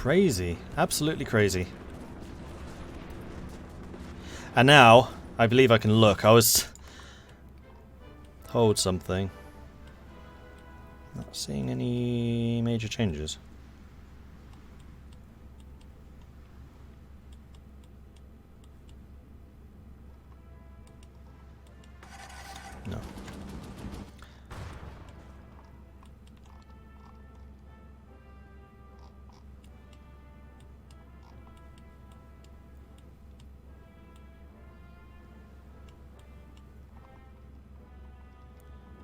Crazy. Absolutely crazy. And now, I believe I can look. I was told something. Not seeing any major changes. No.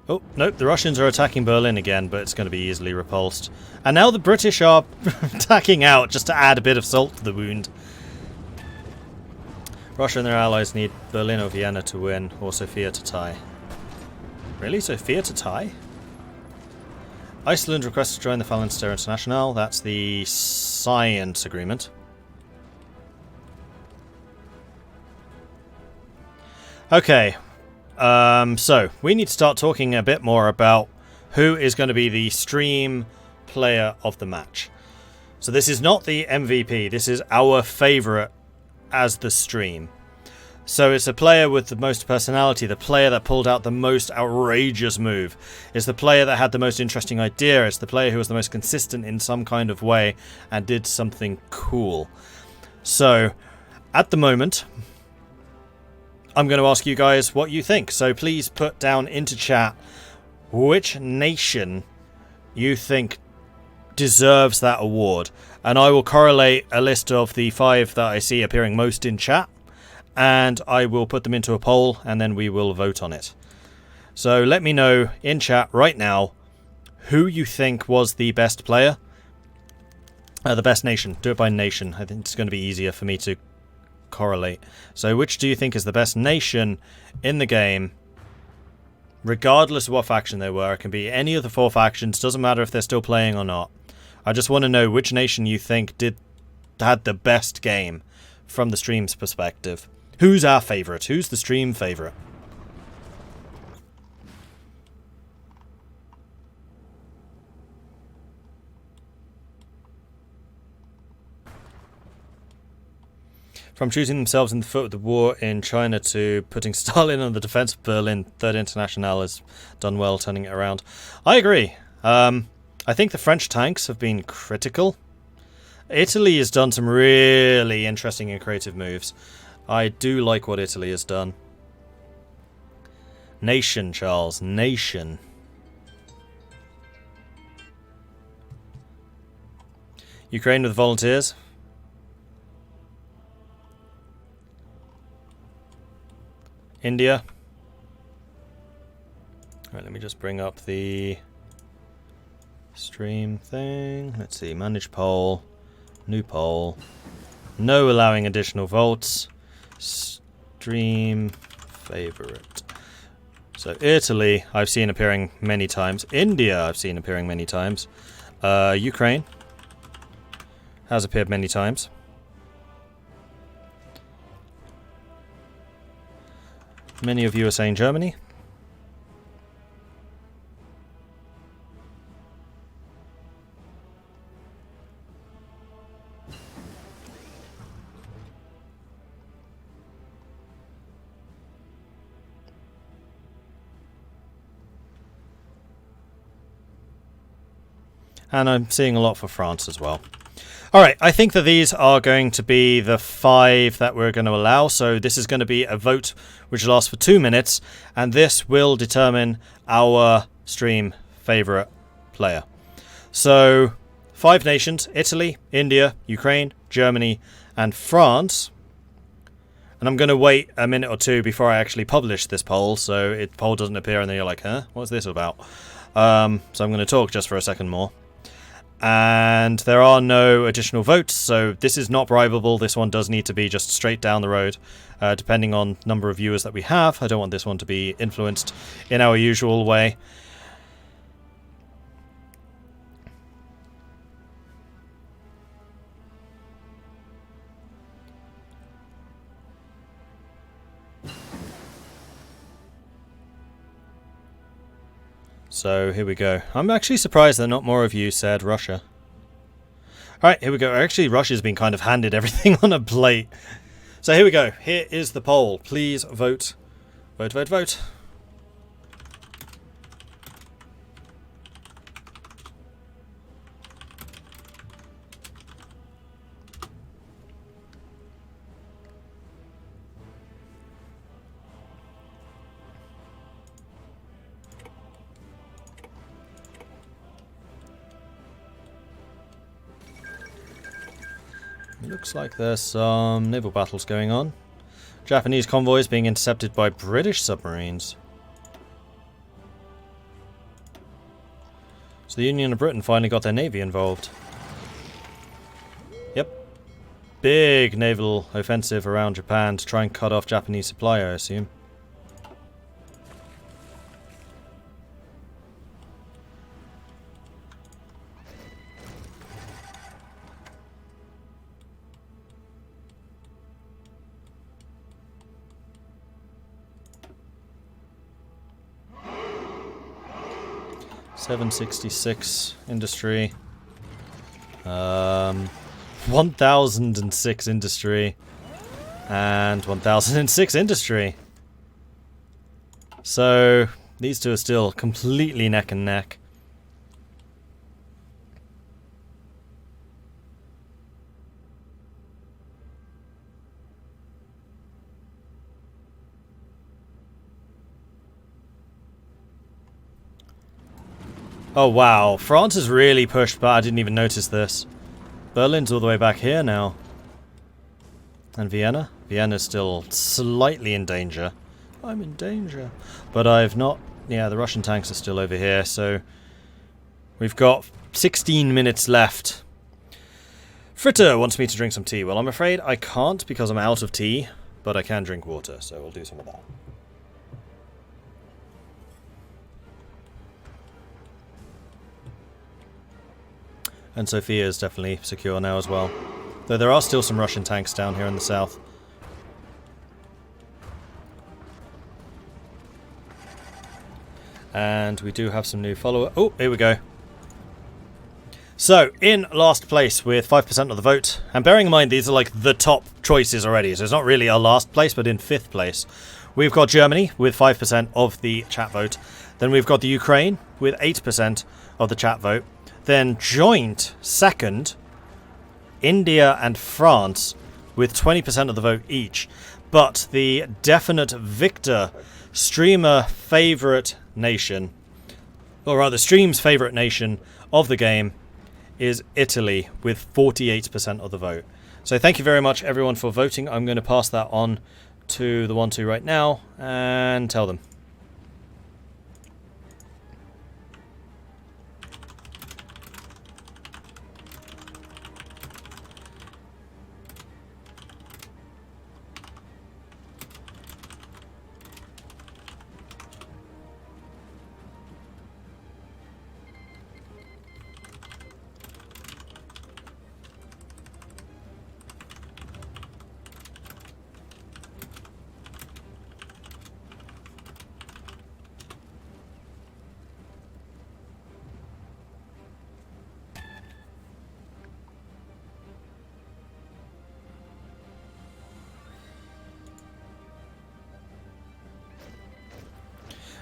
Oh, nope, the Russians are attacking Berlin again, but it's going to be easily repulsed. And now the British are attacking out, just to add a bit of salt to the wound. Russia and their allies need Berlin or Vienna to win, or Sofia to tie. Really? Sofia to tie? Iceland requests to join the Phalanster International. That's the science agreement. Okay. So, we need to start talking a bit more about who is going to be the stream player of the match. So this is not the MVP, this is our favourite as the stream. So it's a player with the most personality, the player that pulled out the most outrageous move. It's the player that had the most interesting idea, it's the player who was the most consistent in some kind of way and did something cool. So, at the moment, I'm going to ask you guys what you think. So please put down into chat which nation you think deserves that award. And I will correlate a list of the 5 that I see appearing most in chat. And I will put them into a poll and then we will vote on it. So let me know in chat right now who you think was the best player. The best nation. Do it by nation. I think it's going to be easier for me to correlate. So which do you think is the best nation in the game, regardless of what faction they were? It can be any of the 4 factions, doesn't matter if they're still playing or not. I just want to know which nation you think had the best game from the stream's perspective. Who's our favourite? Who's the stream favourite? From shooting themselves in the foot with the war in China to putting Stalin on the defense of Berlin, Third International has done well turning it around. I agree. I think the French tanks have been critical. Italy has done some really interesting and creative moves. I do like what Italy has done. Nation, Charles. Nation. Ukraine with volunteers. India. Alright, let me just bring up the stream thing. Let's see, manage poll, new poll, no allowing additional votes, stream favorite. So Italy, I've seen appearing many times. India, I've seen appearing many times. Ukraine has appeared many times. Many of you are saying Germany. And I'm seeing a lot for France as well. Alright, I think that these are going to be the 5 that we're going to allow. So this is going to be a vote which lasts for 2 minutes. And this will determine our stream favourite player. So 5 nations: Italy, India, Ukraine, Germany and France. And I'm going to wait a minute or 2 before I actually publish this poll. So the poll doesn't appear and then you're like, huh? What's this about? So I'm going to talk just for a second more. And there are no additional votes, so this is not bribable. This one does need to be just straight down the road, depending on number of viewers that we have. I don't want this one to be influenced in our usual way. So here we go. I'm actually surprised that not more of you said Russia. Alright, here we go. Actually, Russia's been kind of handed everything on a plate. So here we go. Here is the poll. Please vote. Vote, vote, vote. Looks like there's some naval battles going on. Japanese convoys being intercepted by British submarines. So the Union of Britain finally got their navy involved. Yep. Big naval offensive around Japan to try and cut off Japanese supply, I assume. .766 industry, 1006 industry, and 1006 industry. So these two are still completely neck and neck. Oh wow, France has really pushed back. I didn't even notice this. Berlin's all the way back here now. And Vienna? Vienna's still slightly in danger. I'm in danger. But I've not... Yeah, the Russian tanks are still over here, so... We've got 16 minutes left. Fritter wants me to drink some tea. Well, I'm afraid I can't because I'm out of tea, but I can drink water, so we'll do some of that. And Sofia is definitely secure now as well. Though there are still some Russian tanks down here in the south. And we do have some new followers. Oh, here we go. So, in last place with 5% of the vote. And bearing in mind, these are like the top choices already. So it's not really our last place, but in 5th place. We've got Germany with 5% of the chat vote. Then we've got the Ukraine with 8% of the chat vote. Then joint second, India and France with 20% of the vote each. But the definite victor, streamer favourite nation, or rather stream's favourite nation of the game, is Italy with 48% of the vote. So thank you very much everyone for voting. I'm going to pass that on to the 1-2 right now and tell them.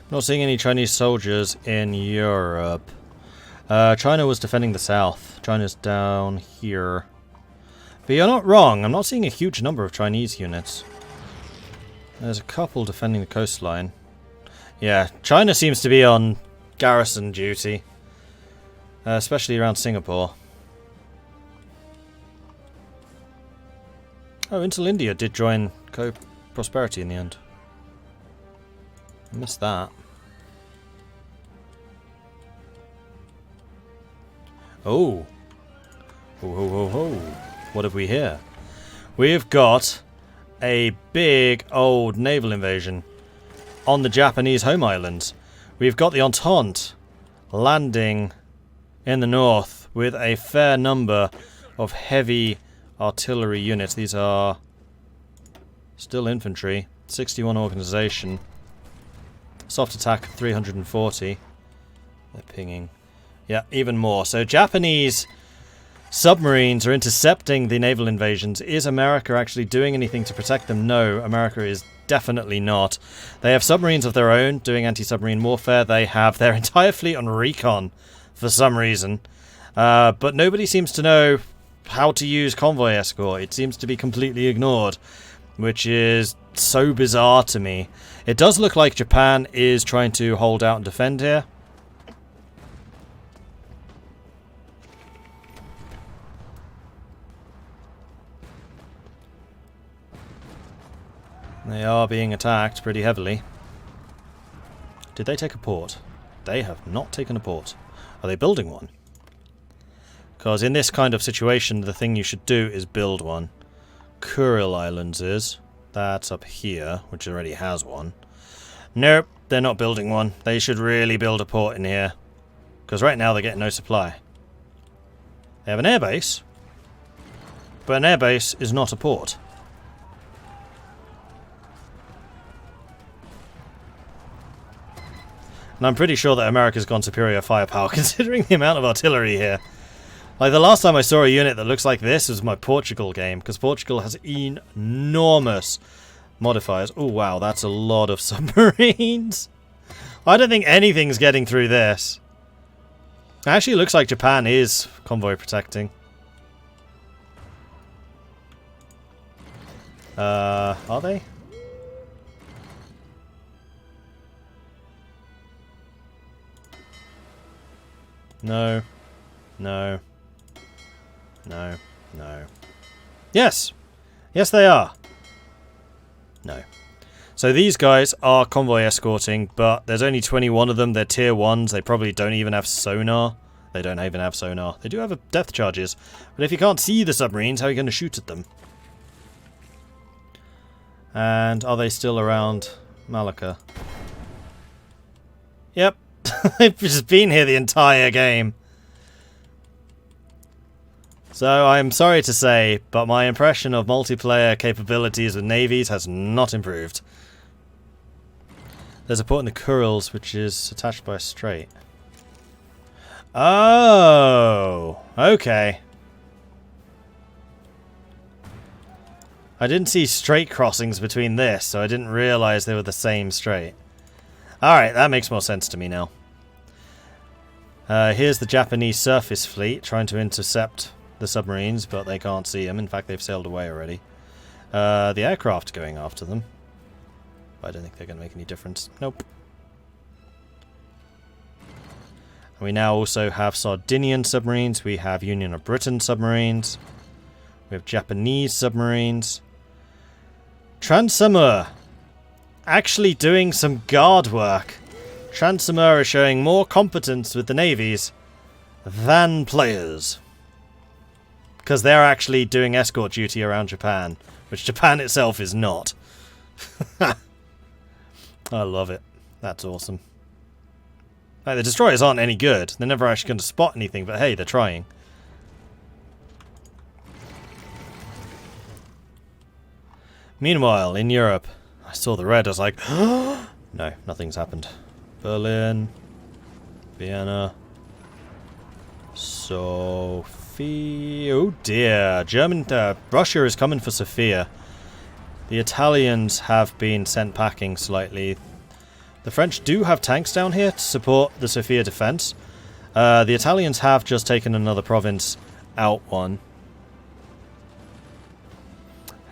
Not seeing any Chinese soldiers in Europe. China was defending the south. China's down here. But you're not wrong. I'm not seeing a huge number of Chinese units. There's a couple defending the coastline. Yeah, China seems to be on garrison duty. Especially around Singapore. Oh, Intel India did join Co-Prosperity in the end. I missed that. Oh. Ho, ho, ho, ho. What have we here? We've got a big old naval invasion on the Japanese home islands. We've got the Entente landing in the north with a fair number of heavy artillery units. These are still infantry. 61 organization. Soft attack 340. They're pinging. Yeah, even more. So Japanese submarines are intercepting the naval invasions. Is America actually doing anything to protect them? No, America is definitely not. They have submarines of their own doing anti-submarine warfare. They have their entire fleet on recon for some reason. But nobody seems to know how to use convoy escort. It seems to be completely ignored, which is so bizarre to me. It does look like Japan is trying to hold out and defend here. They are being attacked pretty heavily. Did they take a port? They have not taken a port. Are they building one? Because in this kind of situation, the thing you should do is build one. Kuril Islands is. That's up here, which already has one. Nope, they're not building one. They should really build a port in here. Because right now they're getting no supply. They have an airbase. But an airbase is not a port. And I'm pretty sure that America's gone superior firepower considering the amount of artillery here. Like the last time I saw a unit that looks like this was my Portugal game, because Portugal has enormous modifiers. Oh wow, that's a lot of submarines. I don't think anything's getting through this. It actually looks like Japan is convoy protecting. Are they? No. No. No. No. Yes! Yes, they are. No. So these guys are convoy escorting, but there's only 21 of them. They're tier 1s. They probably don't even have sonar. They don't even have sonar. They do have depth charges. But if you can't see the submarines, how are you going to shoot at them? And are they still around Malacca? Yep. They've just been here the entire game. So I'm sorry to say, but my impression of multiplayer capabilities with navies has not improved. There's a port in the Kurils which is attached by a strait. Oh, okay. I didn't see strait crossings between this, so I didn't realise they were the same strait. Alright, that makes more sense to me now. Here's the Japanese surface fleet trying to intercept the submarines, but they can't see them. In fact, they've sailed away already. The aircraft going after them. I don't think they're going to make any difference. Nope. And we now also have Sardinian submarines. We have Union of Britain submarines. We have Japanese submarines. Transamur actually doing some guard work. Transamur is showing more competence with the navies than players. Because they're actually doing escort duty around Japan, which Japan itself is not. I love it. That's awesome. Like, the destroyers aren't any good. They're never actually going to spot anything, but hey, they're trying. Meanwhile, in Europe, I saw the red, I was like, no, nothing's happened. Berlin, Vienna, Sofia. Oh dear, Russia is coming for Sofia. The Italians have been sent packing slightly. The French do have tanks down here to support the Sofia defense. The Italians have just taken another province out one.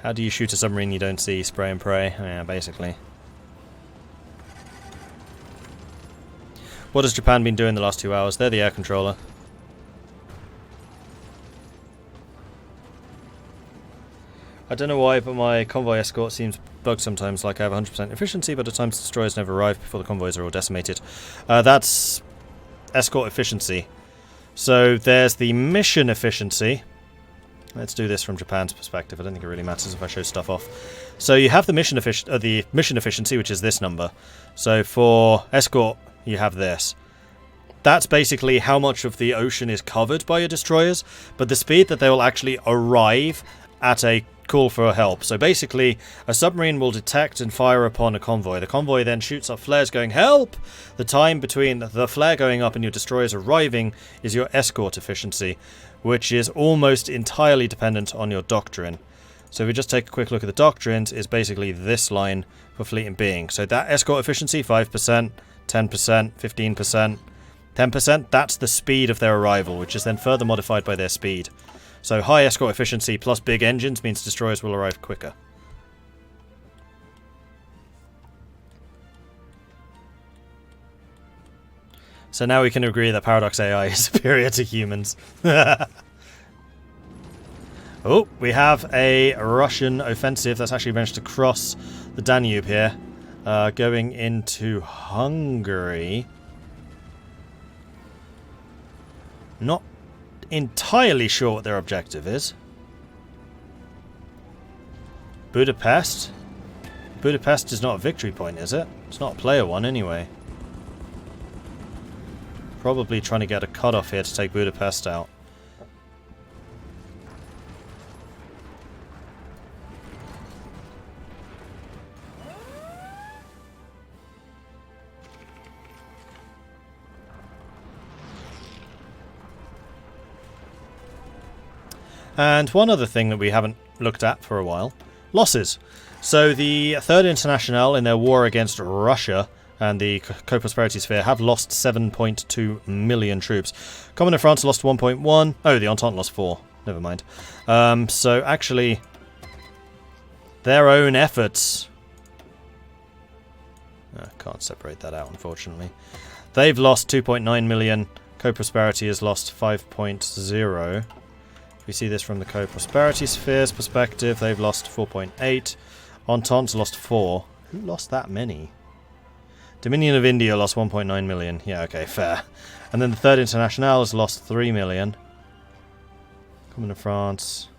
How do you shoot a submarine you don't see? Spray and pray? Yeah, basically. What has Japan been doing the last 2 hours? They're the air controller. I don't know why, but my convoy escort seems bugged sometimes, like I have 100% efficiency, but at times destroyers never arrive before the convoys are all decimated. That's escort efficiency. So there's the mission efficiency. Let's do this from Japan's perspective. I don't think it really matters if I show stuff off. So you have the mission efficiency, which is this number. So for escort, you have this. That's basically how much of the ocean is covered by your destroyers, but the speed that they will actually arrive at a call for help. So basically, a submarine will detect and fire upon a convoy. The convoy then shoots up flares going, help! The time between the flare going up and your destroyers arriving is your escort efficiency, which is almost entirely dependent on your doctrine. So if we just take a quick look at the doctrines, it's basically this line for fleet and being. So that escort efficiency, 5%, 10%, 15%, 10%, that's the speed of their arrival, which is then further modified by their speed. So high escort efficiency plus big engines means destroyers will arrive quicker. So now we can agree that Paradox AI is superior to humans. Oh, we have a Russian offensive that's actually managed to cross the Danube here, going into Hungary. Not entirely sure what their objective is. Budapest? Budapest is not a victory point, is it? It's not a player one anyway. Probably trying to get a cutoff here to take Budapest out. And one other thing that we haven't looked at for a while, losses. So the Third International in their war against Russia and the Co-Prosperity Sphere have lost 7.2 million troops. Common in France lost 1.1. Oh, the Entente lost 4. Never mind. So actually, their own efforts... I can't separate that out, unfortunately. They've lost 2.9 million. Co-Prosperity has lost 5.0. We see this from the Co-Prosperity Sphere's perspective. They've lost 4.8. Entente's lost 4. Who lost that many? Dominion of India lost 1.9 million. Yeah, okay, fair. And then the Third International has lost 3 million. Common in France.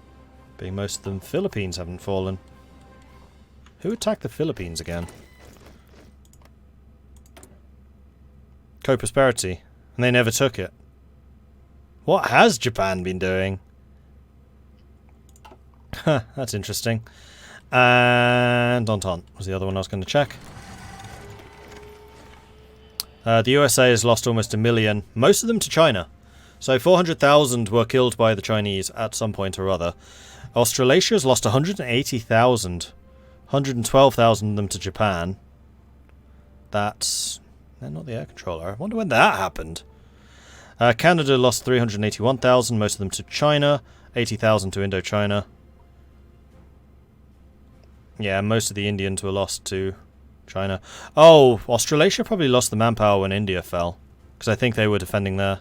Being most of them, Philippines haven't fallen. Who attacked the Philippines again? Co-Prosperity. And they never took it. What has Japan been doing? Huh, that's interesting. And Entente was the other one I was going to check. The USA has lost almost 1 million, most of them to China. So 400,000 were killed by the Chinese at some point or other. Australasia has lost 180,000. 112,000 of them to Japan. That's... they're not the air controller. I wonder when that happened. Canada lost 381,000, most of them to China. 80,000 to Indochina. Yeah, most of the Indians were lost to China. Oh, Australasia probably lost the manpower when India fell. Because I think they were defending there.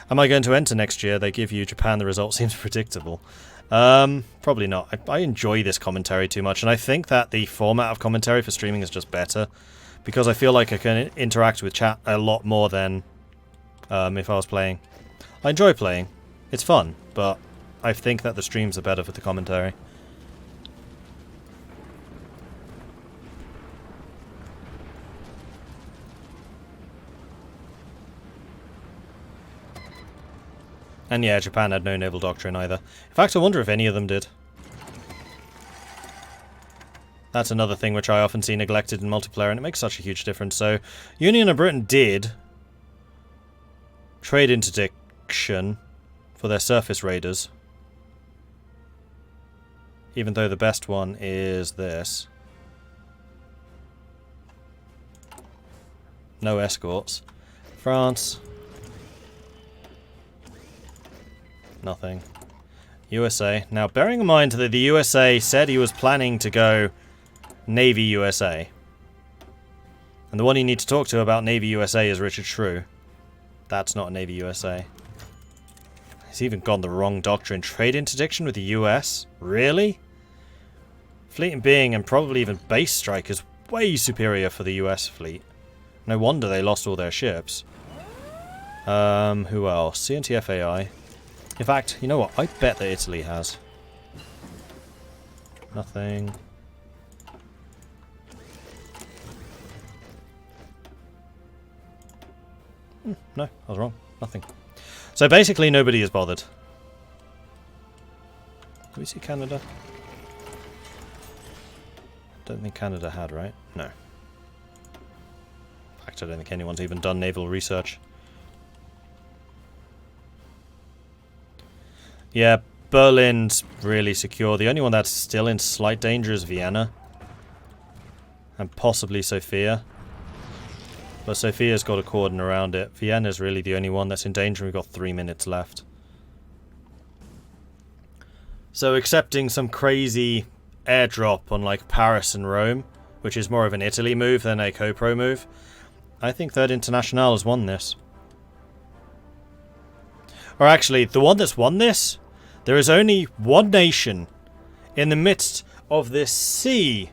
Am I going to enter next year? They give you Japan. The result seems predictable. Probably not. I enjoy this commentary too much. And I think that the format of commentary for streaming is just better. Because I feel like I can interact with chat a lot more than if I was playing. I enjoy playing. It's fun. But I think that the streams are better for the commentary. And yeah, Japan had no naval doctrine either. In fact, I wonder if any of them did. That's another thing which I often see neglected in multiplayer, and it makes such a huge difference. So, Union of Britain did trade interdiction for their surface raiders. Even though the best one is this. No escorts. France... nothing. USA. Now, bearing in mind that the USA said he was planning to go Navy USA. And the one you need to talk to about Navy USA is Richard Shrew. That's not Navy USA. He's even gone the wrong doctrine. Trade interdiction with the US? Really? Fleet and being and probably even base strike is way superior for the US fleet. No wonder they lost all their ships. Who else? CNTF AI. In fact, you know what? I bet that Italy has. Nothing. No, I was wrong. Nothing. So basically nobody is bothered. Do we see Canada? Don't think Canada had, right? No. In fact, I don't think anyone's even done naval research. Yeah, Berlin's really secure. The only one that's still in slight danger is Vienna. And possibly Sofia. But Sofia's got a cordon around it. Vienna's really the only one that's in danger. We've got 3 minutes left. So accepting some crazy airdrop on like Paris and Rome, which is more of an Italy move than a co-pro move, I think Third International has won this. Or actually, the one that's won this, there is only one nation in the midst of this sea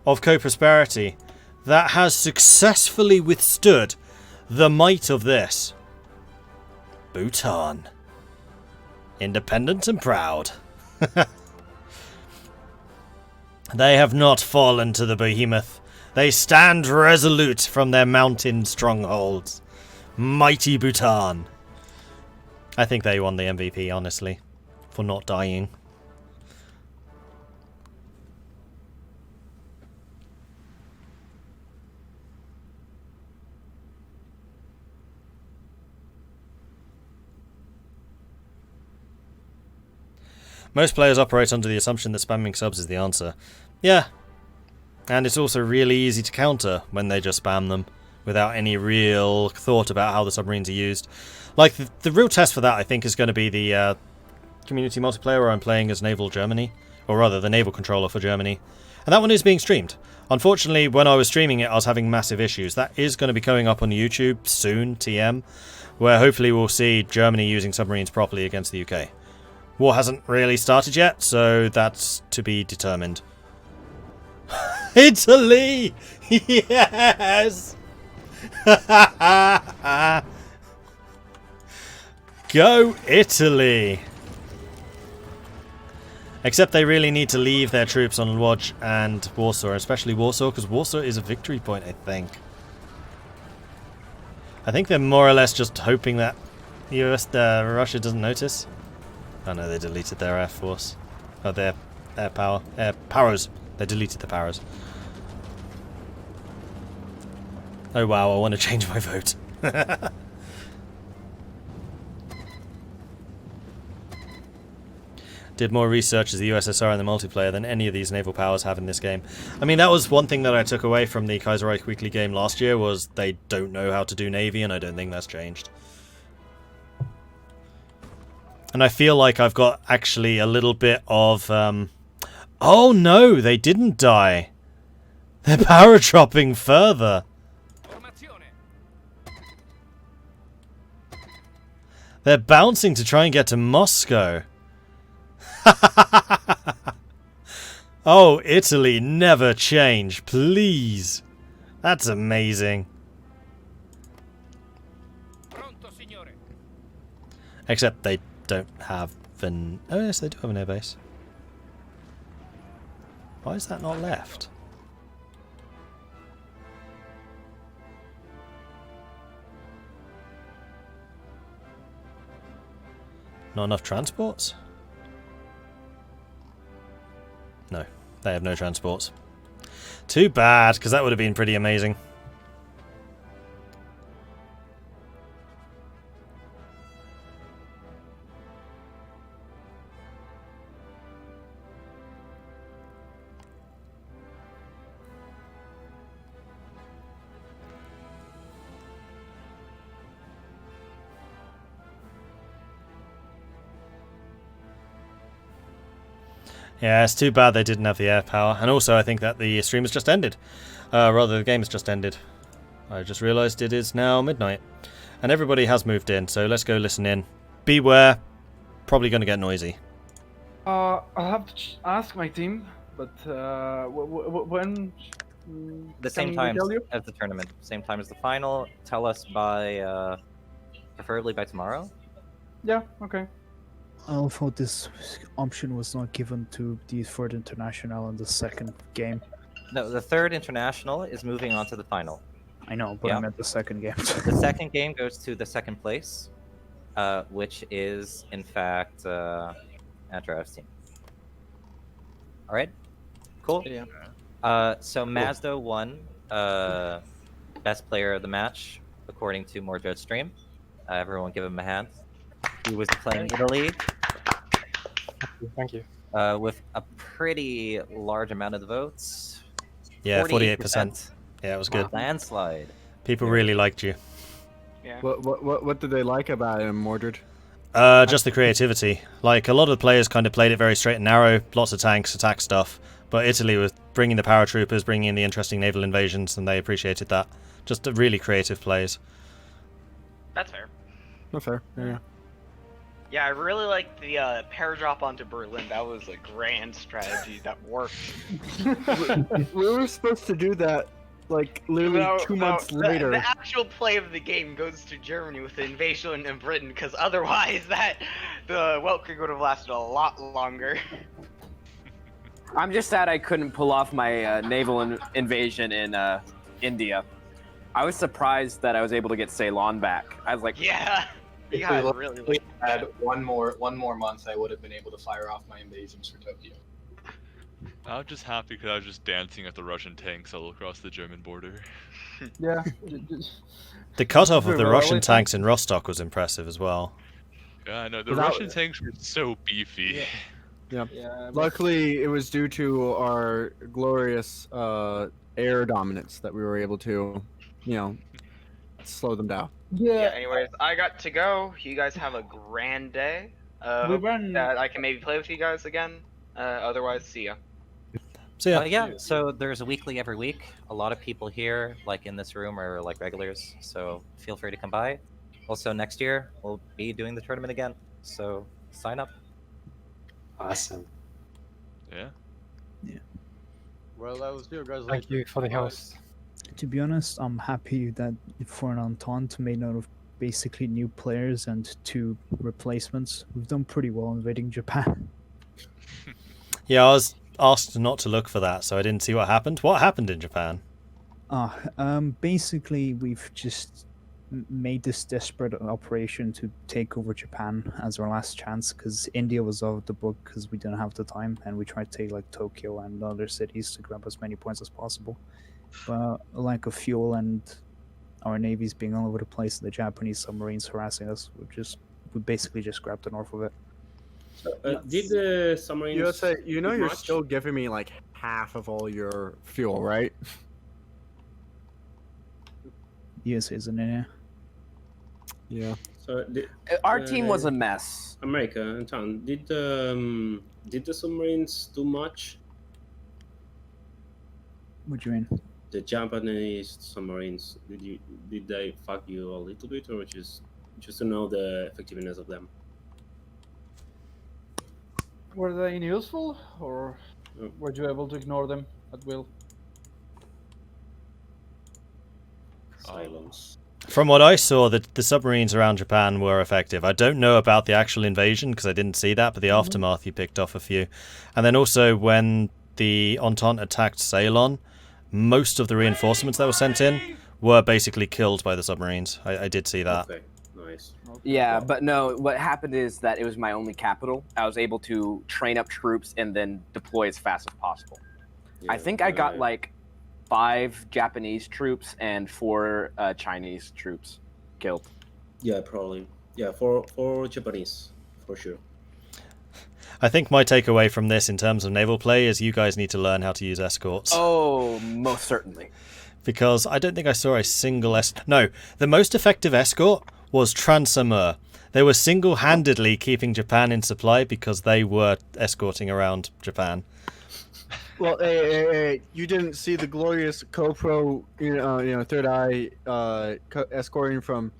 of co-prosperity that has successfully withstood the might of this. Bhutan. Independent and proud. They have not fallen to the behemoth. They stand resolute from their mountain strongholds. Mighty Bhutan. I think they won the MVP, honestly, for not dying. Most players operate under the assumption that spamming subs is the answer. Yeah. And it's also really easy to counter when they just spam them without any real thought about how the submarines are used. Like, the real test for that, I think, is going to be the community multiplayer where I'm playing as Naval Germany. Or rather, the Naval Controller for Germany. And that one is being streamed. Unfortunately, when I was streaming it, I was having massive issues. That is going to be going up on YouTube soon, TM, where hopefully we'll see Germany using submarines properly against the UK. War hasn't really started yet, so that's to be determined. Italy! Yes! Go Italy! Except they really need to leave their troops on Lodz and Warsaw, especially Warsaw, because Warsaw is a victory point, I think. I think they're more or less just hoping that Russia doesn't notice. Oh no, they deleted their air force. Oh, their air power. Air powers. They deleted the powers. Oh wow, I want to change my vote. Did more research as the USSR in the multiplayer than any of these naval powers have in this game. I mean, that was one thing that I took away from the Kaiserreich Weekly game last year, was they don't know how to do Navy, and I don't think that's changed. And I feel like I've got actually a little bit of... Oh no, they didn't die. They're power dropping further. They're bouncing to try and get to Moscow. Oh, Italy, never change, please. That's amazing. Except they don't have an... Oh yes, they do have an airbase. Why is that not left? Not enough transports? No, they have no transports. Too bad, because that would have been pretty amazing. Yeah, it's too bad they didn't have the air power. And also, I think that the stream has just ended. Rather, the game has just ended. I just realised it is now midnight. And everybody has moved in, so let's go listen in. Beware. Probably going to get noisy. I'll have to ask my team, but when... The same time as the tournament. Same time as the final. Tell us by... preferably by tomorrow? Yeah, okay. I thought this option was not given to the third international in the second game. No, the third international is moving on to the final. I know, but Yeah. I meant the second game. The second game goes to the second place, which is, in fact, Antarov's team. Alright? Cool? Yeah. So Mazda won best player of the match, according to Mordred's stream. Everyone give him a hand. He was playing Italy, Thank you. With a pretty large amount of the votes. Yeah, 48%. Yeah, it was good. Landslide. People really liked you. Yeah. What did they like about him, Mordred? Just the creativity. Like, a lot of the players kind of played it very straight and narrow, lots of tanks, attack stuff. But Italy was bringing the paratroopers, bringing in the interesting naval invasions, and they appreciated that. Just really creative plays. That's fair. Not fair. Yeah. Yeah, I really liked the paradrop onto Berlin. That was a grand strategy that worked. We were supposed to do that, like, literally 2 months later. The actual play of the game goes to Germany with the invasion in Britain, because otherwise the Weltkrieg would have lasted a lot longer. I'm just sad I couldn't pull off my naval invasion in India. I was surprised that I was able to get Ceylon back. I was like, Yeah, you guys really had one more month, I would have been able to fire off my invasions for Tokyo. I was just happy because I was just dancing at the Russian tanks all across the German border. Yeah. The cutoff of the Remember Russian early tanks in Rostock was impressive as well. Yeah, I know. The Without- Russian tanks were so beefy. Yeah. Yeah. Luckily, it was due to our glorious air dominance that we were able to, slow them down. Yeah, anyways, I got to go. You guys have a grand day. We ran. That I can maybe play with you guys again. Otherwise, see ya. So yeah, Yeah, so there's a weekly every week. A lot of people here, like in this room, are like regulars, so feel free to come by. Also, next year, we'll be doing the tournament again, so sign up. Awesome. Yeah. Well, that was you guys. Thank you for the host. To be honest, I'm happy that for an Entente made out of basically new players and 2 replacements, we've done pretty well invading Japan. yeah, I was asked not to look for that, so I didn't see what happened. What happened in Japan? Basically, we've just made this desperate operation to take over Japan as our last chance, because India was out of the book because we didn't have the time, and we tried to take like Tokyo and other cities to grab as many points as possible. But lack of fuel and our navies being all over the place, the Japanese submarines harassing us, we basically just grabbed the north of it. Did the submarines? USA, you're much? still giving me like half of all your fuel, right? Yes, isn't it? Yeah. So our team was a mess. America and town. Did the submarines do much? What do you mean? The Japanese submarines, did they fuck you a little bit, or just to know the effectiveness of them? Were they useful, or were you able to ignore them at will? Silence. From what I saw, the submarines around Japan were effective. I don't know about the actual invasion because I didn't see that, but the aftermath, you picked off a few. And then also when the Entente attacked Ceylon, most of the reinforcements that were sent in were basically killed by the submarines. I did see that. Okay, nice. Yeah, but no, what happened is that it was my only capital. I was able to train up troops and then deploy as fast as possible. Yeah, I think I got like 5 Japanese troops and 4 Chinese troops killed. Yeah, probably. Yeah, for Japanese, for sure. I think my takeaway from this in terms of naval play is you guys need to learn how to use escorts. Oh, most certainly. Because I don't think I saw a single No, the most effective escort was Transamur. They were single-handedly keeping Japan in supply because they were escorting around Japan. Well, hey, you didn't see the glorious co-pro, Third Eye, escorting from,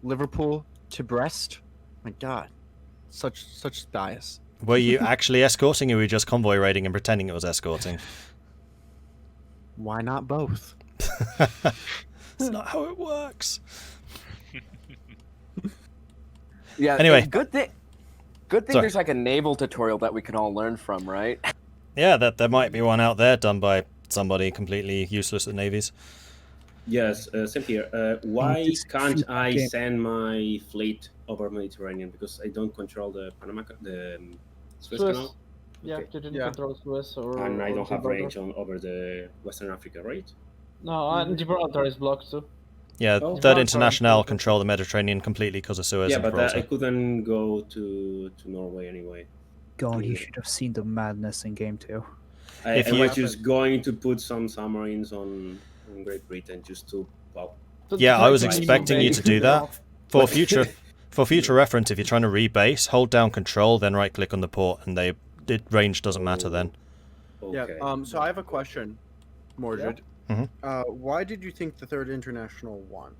Liverpool to Brest. My God, such bias. Were you actually escorting, or were you just convoy raiding and pretending it was escorting? Why not both? It's not how it works. Yeah. Anyway. Good thing Sorry. there's like a naval tutorial that we can all learn from, right? Yeah, there might be one out there done by somebody completely useless at navies. Yes, same here. Why can't I send my fleet over Mediterranean? Because I don't control the Suez Canal. Yeah, Okay. you didn't control Suez or. And I or don't have Gibraltar. range over the Western Africa, right? No, and Gibraltar is blocked too. Yeah, Oh. Third International control the Mediterranean completely because of Suez Yeah, and but Gibraltar. I couldn't go to Norway anyway. God, you should have seen the madness in game 2. I was just going to put some submarines on Great Britain just to pop. Yeah, I was expecting you to do that. For future reference, if you're trying to rebase, hold down Control, then right-click on the port, and range doesn't matter then. Okay. Yeah. So I have a question, Mordred. Yeah. Why did you think the Third International won?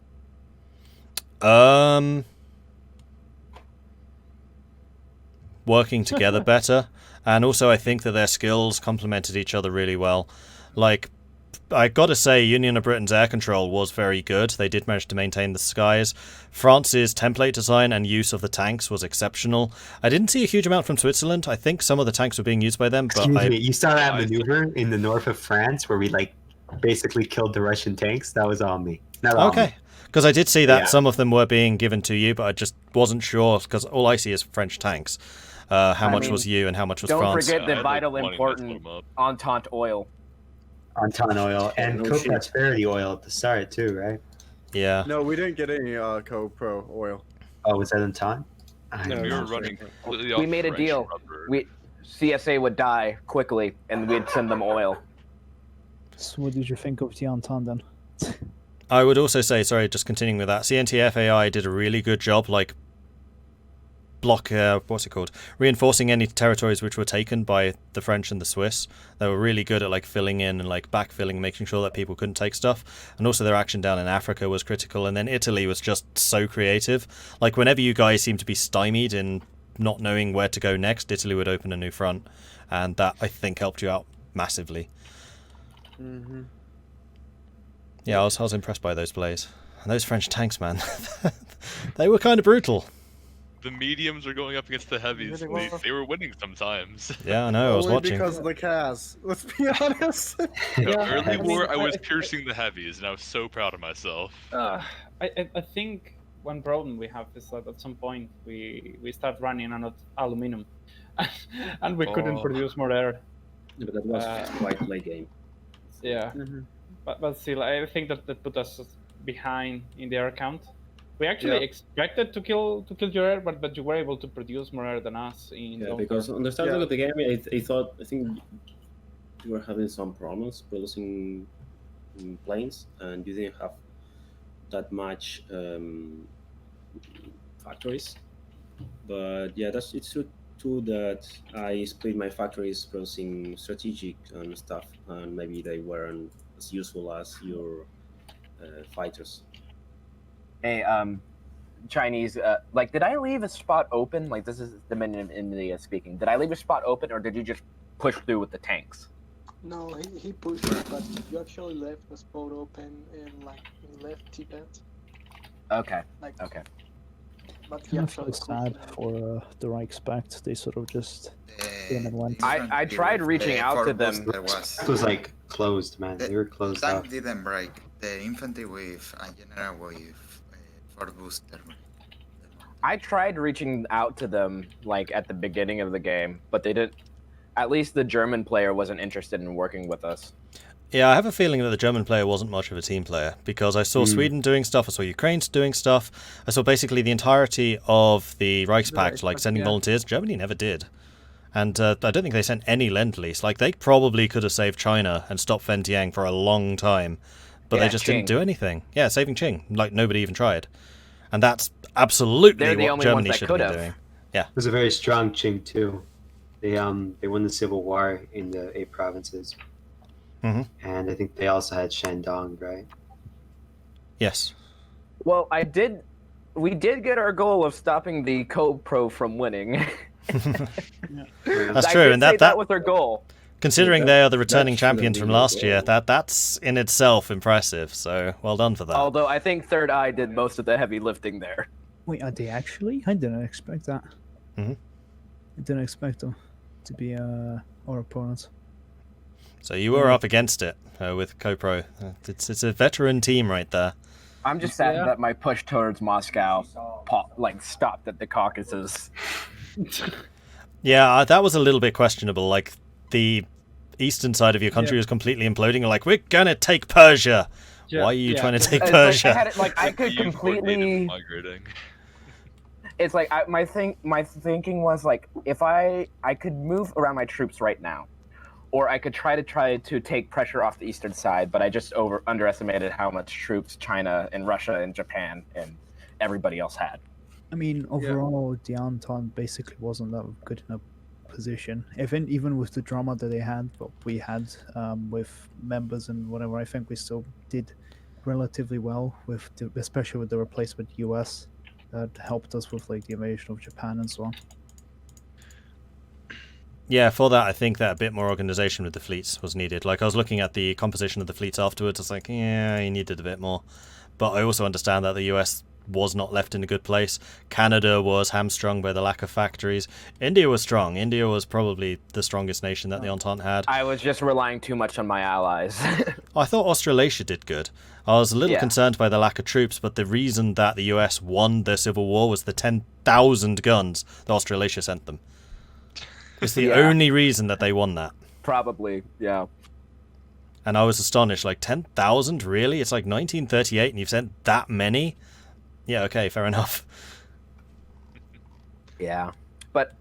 Working together better, and also I think that their skills complemented each other really well. Like, I gotta say, Union of Britain's air control was very good. They did manage to maintain the skies. France's template design and use of the tanks was exceptional. I didn't see a huge amount from Switzerland. I think some of the tanks were being used by them, but Excuse me, you saw that maneuver in the north of France where we basically killed the Russian tanks? That was on me. Not on me. Because I did see that some of them were being given to you, but I just wasn't sure, because all I see is French tanks. How much was you and how much was France? Don't forget the vital important Entente oil. Entente oil and co-prosperity oil at the start too, right? Yeah. No, we didn't get any co-pro oil. Oh, was that Entente? No, we were running completely off We made a French deal. rubber. CSA would die quickly, and we'd send them oil. So what did you think of the Entente then? I would also say, sorry, just continuing with that, CNTF AI did a really good job, reinforcing any territories which were taken by the French and the Swiss. They were really good at filling in and backfilling, making sure that people couldn't take stuff. And also their action down in Africa was critical. And then Italy was just so creative. Whenever you guys seemed to be stymied in not knowing where to go next, Italy would open a new front, and that I think helped you out massively. Mm-hmm. Yeah, I was impressed by those plays. And those French tanks, man, they were kind of brutal. The mediums were going up against the heavies. They were winning sometimes. Yeah, I know. I was watching. Because of the CAS. Let's be honest. Early war, I was piercing the heavies, and I was so proud of myself. I think one problem we have is that at some point we start running out of aluminum, and we couldn't produce more air. Yeah, but that was quite late game. Yeah, but still, I think that put us behind in the air count. We actually expected to kill your air, but you were able to produce more air than us. Because on the start of the game, I think you were having some problems producing planes, and you didn't have that much factories. But yeah, it's true too that I split my factories producing strategic and stuff, and maybe they weren't as useful as your fighters. Hey, Chinese, did I leave a spot open? This is the Dominion of India speaking. Did I leave a spot open, or did you just push through with the tanks? No, he pushed it, but you actually left the spot open in left Tibet. Okay. Okay. But I feel sad for the Reichspakt. They sort of just came and went. I tried reaching out to them. It was closed, man. They were closed tank off. Didn't break. The infantry with and general with for booster. I tried reaching out to them at the beginning of the game, but they didn't. At least the German player wasn't interested in working with us. Yeah, I have a feeling that the German player wasn't much of a team player, because I saw Sweden doing stuff, I saw Ukraine doing stuff, I saw basically the entirety of the Reichspakt, sending volunteers. Germany never did. And I don't think they sent any Lend-Lease. They probably could have saved China and stopped Fentiang for a long time, but they just didn't do anything. Yeah, saving Qing. Nobody even tried. And that's absolutely what Germany should have been doing. Yeah. It was a very strong Qing too. They won the Civil War in the 8 provinces. Mm-hmm. And I think they also had Shandong, right? Yes. Well, we did get our goal of stopping the Co-Pro from winning. That's true, and that was our goal. Considering they are the returning champions from last year, that's in itself impressive. So well done for that. Although I think Third Eye did most of the heavy lifting there. Wait, are they actually? I didn't expect that. Mm-hmm. I didn't expect them to be our opponents. So you were up against it with CoPro. It's a veteran team right there. I'm just sad that my push towards Moscow stopped at the Caucasus. Yeah, that was a little bit questionable. The eastern side of your country was completely imploding. You're we're gonna take Persia. Why are you trying to take Persia? I could completely. it's like my thinking was like, if I could move around my troops right now, or I could try to take pressure off the eastern side, but I just underestimated how much troops China and Russia and Japan and everybody else had. I mean, overall, the Entente basically wasn't that good in a position. Even with the drama that they had, what we had with members and whatever, I think we still did relatively well with, especially with the replacement US that helped us with like the invasion of Japan and so on. Yeah, for that, I think that a bit more organization with the fleets was needed. Like, I was looking at the composition of the fleets afterwards, I was like, yeah, you needed a bit more. But I also understand that the US was not left in a good place. Canada was hamstrung by the lack of factories. India was strong. India was probably the strongest nation that the Entente had. I was just relying too much on my allies. I thought Australasia did good. I was a little concerned by the lack of troops, but the reason that the US won their civil war was the 10,000 guns that Australasia sent them. It's the only reason that they won that. Probably, yeah. And I was astonished, like 10,000, really? It's like 1938 and you've sent that many? Yeah, okay, fair enough. Yeah, but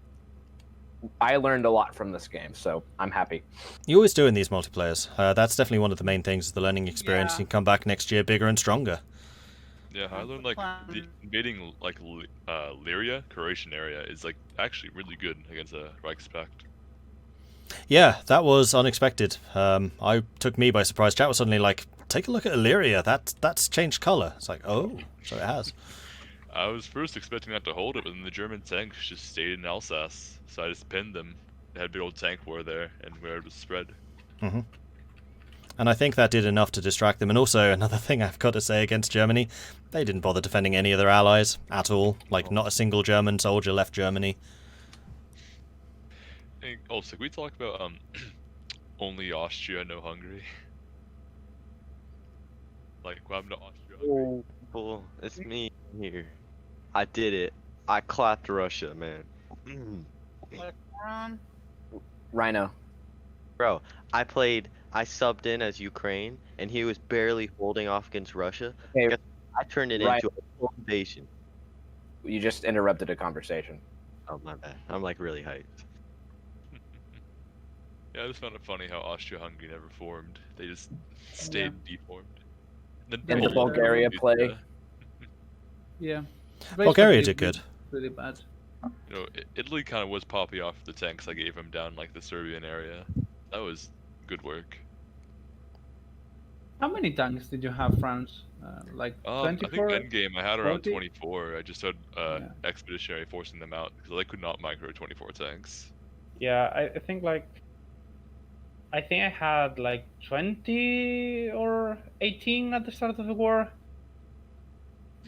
I learned a lot from this game, so I'm happy. You always do in these multiplayers. That's definitely one of the main things, the learning experience. You can come back next year bigger and stronger. Yeah, I learned like invading like Lyria, Croatian area, is like actually really good against a Reichspakt. Yeah, that was unexpected. I took me by surprise. Chat was suddenly like, take a look at Illyria. That's changed color. It's like, oh, so it has. I was first expecting that to hold it, but then the German tanks just stayed in Alsace, so I just pinned them. They had a big old tank war there, and we were able to spread. Mm-hmm. And I think that did enough to distract them. And also, another thing I've got to say against Germany, they didn't bother defending any of their allies at all. Like, not a single German soldier left Germany. And also, can we talk about only Austria, no Hungary? Like, what happened to Austria? Oh, cool. It's me here. I did it. I clapped Russia, man. Rhino. Bro, I subbed in as Ukraine, and he was barely holding off against Russia. Hey, I turned it into a full invasion. You just interrupted a conversation. Oh, my bad. I'm like really hyped. Yeah, I just found it funny how Austria-Hungary never formed. They just stayed deformed. Then the Bulgaria play. Yeah. Bulgaria did good. Really bad. You know, Italy kind of was poppy off the tanks I gave him down like the Serbian area. That was good work. How many tanks did you have, France? Like 24? I think endgame I had around 40? 24. I just had expeditionary forcing them out because they could not micro 24 tanks. Yeah, I think I had like 20 or 18 at the start of the war.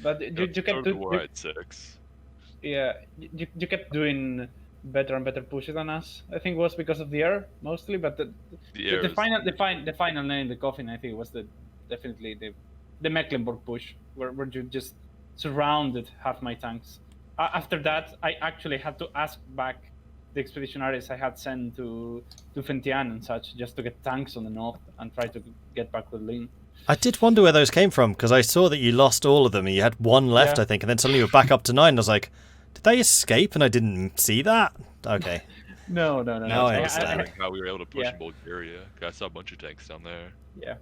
But you kept the war at 6. Yeah, you kept doing better and better pushes than us. I think it was because of the air mostly, but the final nail in the coffin, I think, was definitely the Mecklenburg push, where you just surrounded half my tanks. After that, I actually had to ask back the expeditionaries I had sent to Fentian and such, just to get tanks on the north and try to get back with Lin. I did wonder where those came from, because I saw that you lost all of them and you had one left, I think, and then suddenly you were back up to 9. I was like, did they escape and I didn't see that? Okay. No. Now I understand. How we were able to push in Bulgaria. I saw a bunch of tanks down there. Yeah.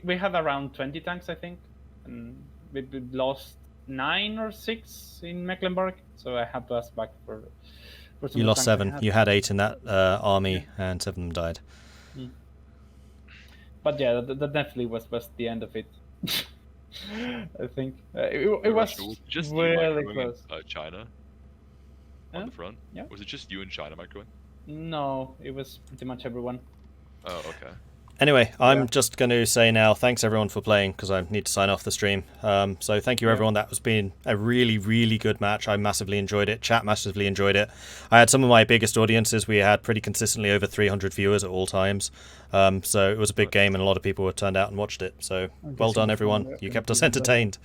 We had around 20 tanks, I think, and we lost 9 or 6 in Mecklenburg, so I had to ask back for some. You lost 7. You had 8 in that army, and 7 of them died. But yeah, that definitely was the end of it. I think it was just really close. China on the front. Yeah. Was it just you and China microing? No, it was pretty much everyone. Oh, okay. Anyway, I'm just going to say now, thanks everyone for playing, because I need to sign off the stream. So thank you everyone. That has been a really, really good match. I massively enjoyed it. Chat massively enjoyed it. I had some of my biggest audiences. We had pretty consistently over 300 viewers at all times. So it was a big game, and a lot of people turned out and watched it. So well done everyone. You kept us entertained.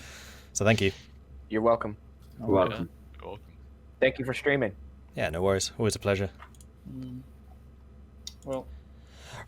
So thank you. You're welcome. You're welcome. You're welcome. Thank you for streaming. Yeah, no worries. Always a pleasure. Well.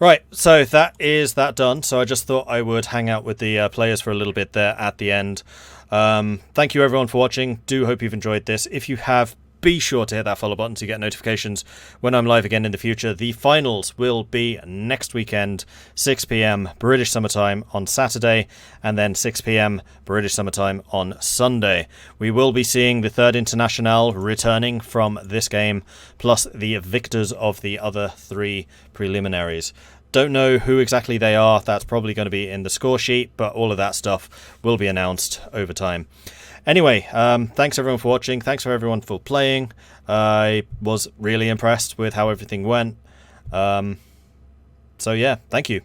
Right, so that is that done. So I just thought I would hang out with the players for a little bit there at the end. Thank you everyone for watching. Do hope you've enjoyed this. If you have, be sure to hit that follow button to get notifications when I'm live again in the future. The finals will be next weekend, 6 p.m. British summertime on Saturday, and then 6 p.m. British summertime on Sunday. We will be seeing the third international returning from this game, plus the victors of the other 3 preliminaries. Don't know who exactly they are. That's probably going to be in the score sheet, but all of that stuff will be announced over time. Anyway, thanks everyone for watching. Thanks for everyone for playing. I was really impressed with how everything went. So yeah, thank you.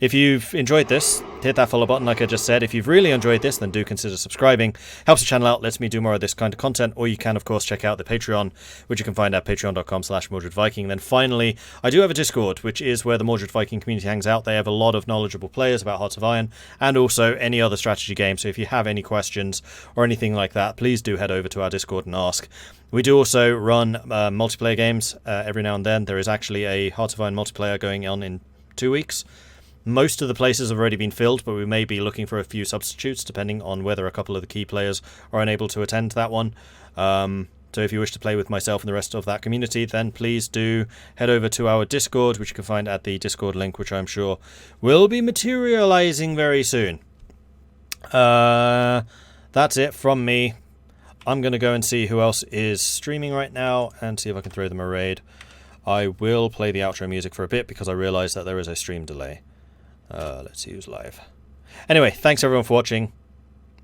If you've enjoyed this, hit that follow button like I just said. If you've really enjoyed this, then do consider subscribing. Helps the channel out, lets me do more of this kind of content, or you can, of course, check out the Patreon, which you can find at patreon.com/MordredViking. Then finally, I do have a Discord, which is where the Mordred Viking community hangs out. They have a lot of knowledgeable players about Hearts of Iron, and also any other strategy game. So if you have any questions or anything like that, please do head over to our Discord and ask. We do also run multiplayer games every now and then. There is actually a Hearts of Iron multiplayer going on in 2 weeks. Most of the places have already been filled, but we may be looking for a few substitutes, depending on whether a couple of the key players are unable to attend that one. So if you wish to play with myself and the rest of that community, then please do head over to our Discord, which you can find at the Discord link, which I'm sure will be materializing very soon. That's it from me. I'm going to go and see who else is streaming right now and see if I can throw them a raid. I will play the outro music for a bit because I realise that there is a stream delay. Let's see who's live. Anyway, thanks everyone for watching.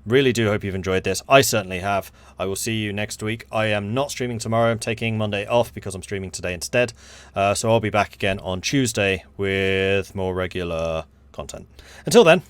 Really do hope you've enjoyed this. I certainly have. I will see you next week. I am not streaming tomorrow. I'm taking Monday off because I'm streaming today instead. So I'll be back again on Tuesday with more regular content. Until then,